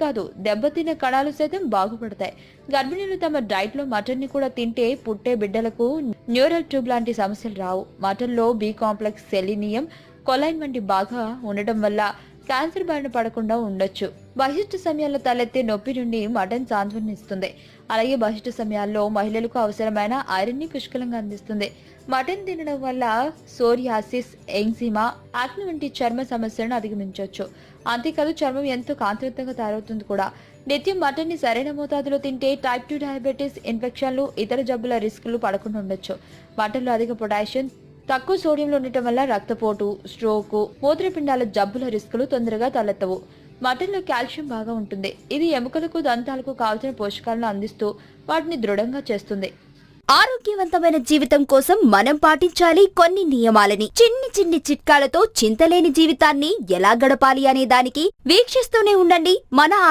కాదు, దెబ్బతిన్న కణాలు సైతం బాగుపడతాయి. గర్భిణీలు తమ డైట్ లో మటన్ ని కూడా తింటే పుట్టే బిడ్డలకు న్యూరల్ ట్యూబ్ లాంటి సమస్యలు రావు. మటన్ లో బి కాంప్లెక్స్, సెలీనియం, కొలైన్ వంటి బాగా ఉండటం వల్ల క్యాన్సర్ బారిన పడకుండా ఉండొచ్చు. బహిష్టు సమయాల్లో తలెత్తే నొప్పి నుండి మటన్ సాంత్వనిస్తుంది. అలాగే బహిష్టు సమయాల్లో మహిళలకు అవసరమైన ఐరన్ ని పుష్కలంగా అందిస్తుంది. మటన్ తినడం వల్ల సోరియాసిస్, ఎంగ్జిమా, యాక్ని వంటి చర్మ సమస్యలను అధిగమించవచ్చు. అంతేకాదు చర్మం ఎంతో కాంతివంతంగా తయారవుతుంది కూడా. నిత్యం మటన్ ని సరైన మోతాదులో తింటే టైప్ 2 డయాబెటీస్, ఇన్ఫెక్షన్లు, ఇతర జబ్బుల రిస్కులు పడకుండా ఉండొచ్చు. మటన్లో అధిక పొటాషియం, తక్కువ సోడియంలో ఉండటం వల్ల రక్తపోటు, స్ట్రోక్, మూత్రపిండాల జబ్బుల రిస్కులు తొందరగా తలెత్తవు. మటన్లో కాల్షియం బాగా ఉంటుంది. ఇది ఎముకలకు, దంతాలకు కావలసిన పోషకాలను అందిస్తూ వాటిని దృఢంగా చేస్తుంది. ఆరోగ్యవంతమైన జీవితం కోసం మనం పాటించాలి కొన్ని నియమాలని. చిన్ని చిన్ని చిట్కాలతో చింతలేని జీవితాన్ని ఎలా గడపాలి అనే దానికి వీక్షిస్తూనే ఉండండి మన